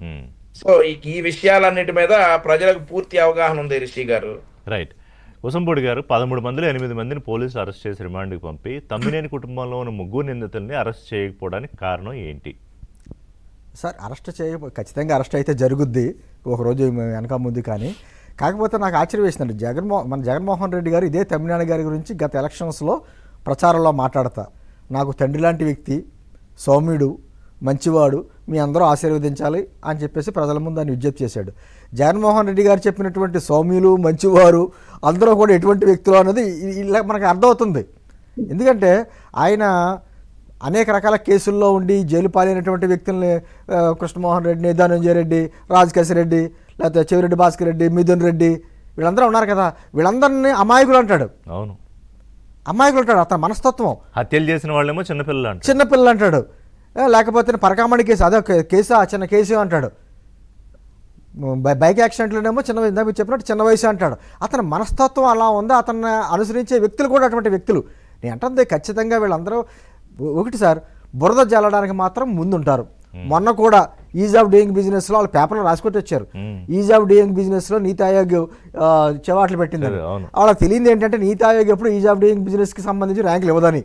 హ్మ్. సో ఈ విషయాలన్నిటి మీద ప్రజలకు పూర్తి అవగాహన ఉంది రిషి గారు. రైట్. కుసంపూడి గారు 13 మందిలో 8 మందిని పోలీసులు అరెస్ట్ చేసి రిమాండ్‌కి పంపి, తమ్మినేని కుటుంబంలో ఉన్న ముగ్గురు నిందితుల్ని అరెస్ట్ చేయకపోవడానికి కారణం ఏంటి? సార్ ఖచ్చితంగా అరెస్ట్ అయితే జరుగుద్ది ఒకరోజు వెనక ముందు. కానీ కాకపోతే నాకు ఆశ్చర్యం వేసిందండి, మన జగన్మోహన్ రెడ్డి గారు ఇదే తమ్మినేని గారి గురించి గత ఎలక్షన్స్లో ప్రచారంలో మాట్లాడతా, నాకు తండ్రి లాంటి వ్యక్తి, సౌమ్యుడు, మంచివాడు, మీ అందరూ ఆశీర్వదించాలి అని చెప్పేసి ప్రజల ముందు ఆయన విజ్ఞప్తి చేశాడు. జగన్మోహన్ రెడ్డి గారు చెప్పినటువంటి సౌమ్యులు, మంచివారు అందరూ కూడా ఎటువంటి వ్యక్తులు అన్నది ఇలా మనకు అర్థమవుతుంది. ఎందుకంటే ఆయన అనేక రకాల కేసుల్లో ఉండి జైలు పాలైనటువంటి వ్యక్తుల్ని, కృష్ణమోహన్ రెడ్డిని, ధనంజయ రెడ్డి, రాజకేశ్ రెడ్డి, లేకపోతే చెవిరెడ్డి భాస్కర్ రెడ్డి, మిథున్ రెడ్డి, వీళ్ళందరూ ఉన్నారు కదా, వీళ్ళందరినీ అమాయకులు అంటాడు. అవును, అమాయకులు అంటాడు. అతని మనస్తత్వం. హత్యలు చేసిన వాళ్ళేమో చిన్నపిల్లలు అంటాడు. లేకపోతే పరకామణి కేసు, అదే కేసు, చిన్న కేసు అంటాడు. బైక్ యాక్సిడెంట్లోనేమో ఇందాక చెప్పినట్టు చిన్న వయసు అంటాడు. అతని మనస్తత్వం అలా ఉంది. అతన్ని అనుసరించే వ్యక్తులు కూడా అటువంటి వ్యక్తులు. నేను అంటుంది ఖచ్చితంగా వీళ్ళందరూ ఒకటి సార్, బురద జల్లడానికి మాత్రం ముందుంటారు. మొన్న కూడా ఈజ్ ఆఫ్ డూయింగ్ బిజినెస్లో వాళ్ళు పేపర్లో రాసుకొట్టి వచ్చారు. ఈజ్ ఆఫ్ డూయింగ్ బిజినెస్లో నీతి ఆయోగ్ చెవాట్లు పెట్టింది. వాళ్ళకి తెలియదు ఏంటంటే నీతి ఆయోగ్ ఎప్పుడు ఈజ్ ఆఫ్ డూయింగ్ బిజినెస్కి సంబంధించి ర్యాంకులు ఇవ్వదని,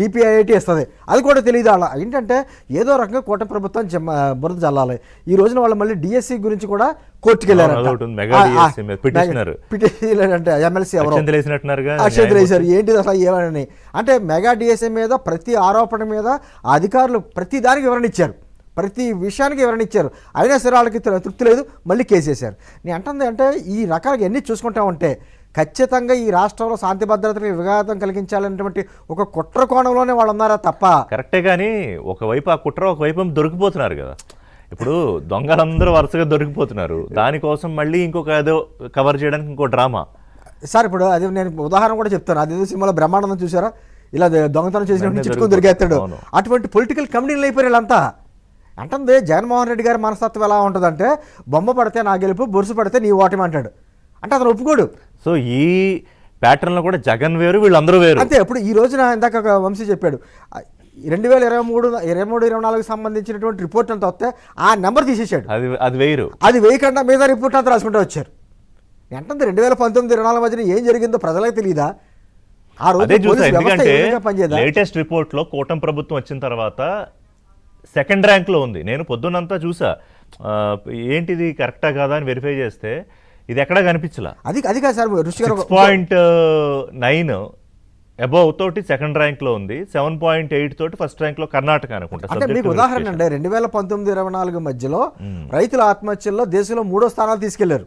డిపిఐఐటి ఇస్తుంది. అది కూడా తెలియదు. వాళ్ళ ఏంటంటే ఏదో రకంగా కూటమి ప్రభుత్వం బురద జల్లాలి. ఈ రోజున వాళ్ళు మళ్ళీ డిఎస్సి గురించి కూడా కోర్టుకు వెళ్ళారు. అంటే ఎమ్మెల్సీ ఎవరు అక్షంతలు వేశారు. ఏంటిది అసలు ఏమని అంటే మెగా డిఎస్సి మీద ప్రతి ఆరోపణ మీద అధికారులు ప్రతి దానికి వివరణ ఇచ్చారు, ప్రతి విషయానికి వివరణ ఇచ్చారు. అయినా సరే వాళ్ళకి తృప్తి లేదు, మళ్ళీ కేసు వేశారు. నేను అంటుంది అంటే ఈ రకాలుగా ఎన్ని చూసుకుంటా ఉంటే ఖచ్చితంగా ఈ రాష్ట్రంలో శాంతి భద్రతలకు విఘాతం కలిగించాలనేటువంటి ఒక కుట్ర కోణంలోనే వాళ్ళు ఉన్నారా తప్ప. కరెక్టే, కానీ ఒకవైపు ఆ కుట్ర, ఒకవైపు దొరికిపోతున్నారు కదా. ఇప్పుడు దొంగలందరూ వరుసగా దొరికిపోతున్నారు, దానికోసం మళ్ళీ ఇంకొక ఏదో కవర్ చేయడానికి ఇంకో డ్రామా. సార్ ఇప్పుడు అది నేను ఉదాహరణ కూడా చెప్తాను. అదేదో సినిమాలో బ్రహ్మానందం చూసారా, ఇలా దొంగతనం చేసినప్పుడు చిట్టుకొని దొరికేస్తాడు. అటువంటి పొలిటికల్ కమిటీలు అయిపోయారు వీళ్ళంతా. అంటుంది జగన్మోహన్ రెడ్డి గారి మనస్తత్వం ఎలా ఉంటుందంటే, బొమ్మ పడితే నా గెలుపు, బొరుసు పడితే నీ ఓటమి అంటాడు. అంటే అతను ఒప్పుకోడు. సో ఈ ప్యాటర్న్లో కూడా జగన్ వేరు, వీళ్ళందరూ వేరు. అంతే. ఇప్పుడు ఈ రోజున ఇందాక వంశీ చెప్పాడు, 2023-24 సంబంధించినటువంటి రిపోర్ట్ అంతా వస్తే ఆ నెంబర్ తీసేసాడు. అది వేయకుండా మీద రిపోర్ట్ అంతా రాసుకుంటూ వచ్చారు. అంటే 2019-24 మధ్యన ఏం జరిగిందో ప్రజలకు తెలియదా? ఆ రోజు లేటెస్ట్ రిపోర్ట్ లో కూటమి ప్రభుత్వం వచ్చిన తర్వాత సెకండ్ ర్యాంక్ లో ఉంది. నేను పొద్దున్నంతా చూసా, ఏంటిది కరెక్టా కాదా అని వెరిఫై చేస్తే ఇది ఎక్కడా కనిపించలా. అది కాదు సార్, 6.9 అబౌవ్ తోటి సెకండ్ ర్యాంక్ లో ఉంది, 7.8 తోటి ఫస్ట్ ర్యాంక్ లో కర్ణాటక అనుకుంటా. అంటే మీకు ఉదాహరణ అండి, 2019-24 మధ్యలో రైతుల ఆత్మహత్యల్లో దేశంలో 3వ స్థానాలు తీసుకెళ్లారు.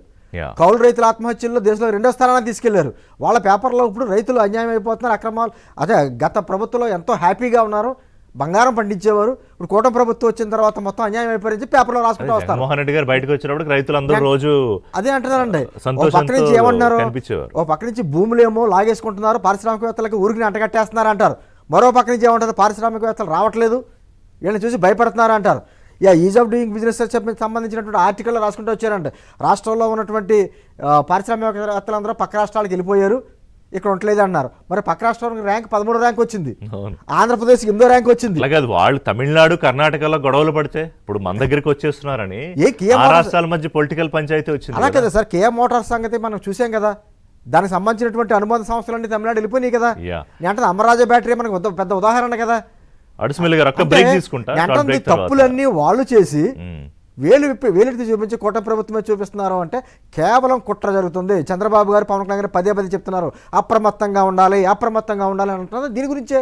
కౌలు రైతుల ఆత్మహత్యల్లో దేశంలో 2వ స్థానాన్ని తీసుకెళ్లారు. వాళ్ళ పేపర్లో ఇప్పుడు రైతులు అన్యాయం అయిపోతున్నారు, అక్రమాలు. అదే గత ప్రభుత్వంలో ఎంతో హ్యాపీగా ఉన్నారు, బంగారం పండించేవారు. ఇప్పుడు కూటమి ప్రభుత్వం వచ్చిన తర్వాత మొత్తం అన్యాయం అయిపోయింది పేపర్లో రాసుకుంటూ వస్తారు. మోహన్ రెడ్డి గారు బయటకు వచ్చినప్పుడు రైతులందరూ రోజు అదే అంటున్నారండి. ఓ పక్క నుంచి ఏమన్నారు, ఓ పక్క నుంచి భూములేమో లాగేసుకుంటున్నారు, పారిశ్రామికవేత్తలకు ఊరికి అంటగట్టేస్తున్నారు అంటారు. మరో పక్క నుంచి ఏమంటారు, పారిశ్రామికవేత్తలు రావట్లేదు, వీళ్ళని చూసి భయపడుతున్నారు అంటారు. ఈజ్ ఆఫ్ డూయింగ్ బిజినెస్ సంబంధించినటువంటి ఆర్టికల్లో రాసుకుంటూ వచ్చారంటే, రాష్ట్రంలో ఉన్నటువంటి పారిశ్రామికవేత్తలందరూ పక్క రాష్ట్రాలకు వెళ్ళిపోయారు, ఇక్కడ ఉండలేదు అన్నారు. మరి పక్క రాష్ట్రానికి ర్యాంక్ 13వ ర్యాంక్ వచ్చింది, ఆంధ్రప్రదేశ్ 8వ ర్యాంక్ వచ్చింది. వాళ్ళు తమిళనాడు, కర్ణాటకలో గొడవలు పడితే ఇప్పుడు మన దగ్గరికి వచ్చేస్తున్నారని రాష్ట్రాల మధ్య పొలిటికల్ పంచాయతీ వచ్చింది. అలా కదా సార్, కేఎం మోటార్స్ సంగతి మనం చూసాం కదా, దానికి సంబంధించినటువంటి అనుబంధ సంస్థలన్నీ తమిళనాడు వెళ్ళిపోయినాయి కదా. అంటే అమరరాజా బ్యాటరీ మనకు పెద్ద ఉదాహరణ కదా. తప్పులన్నీ వాళ్ళు చేసి వేలెత్తి చూపించి కూటమి ప్రభుత్వమే చూపిస్తున్నారు అంటే కేవలం కుట్ర జరుగుతుంది. చంద్రబాబు గారు, పవన్ కళ్యాణ్ గారు పదే చెప్తున్నారు, అప్రమత్తంగా ఉండాలి, అప్రమత్తంగా ఉండాలి అంటున్నారు. దీని గురించే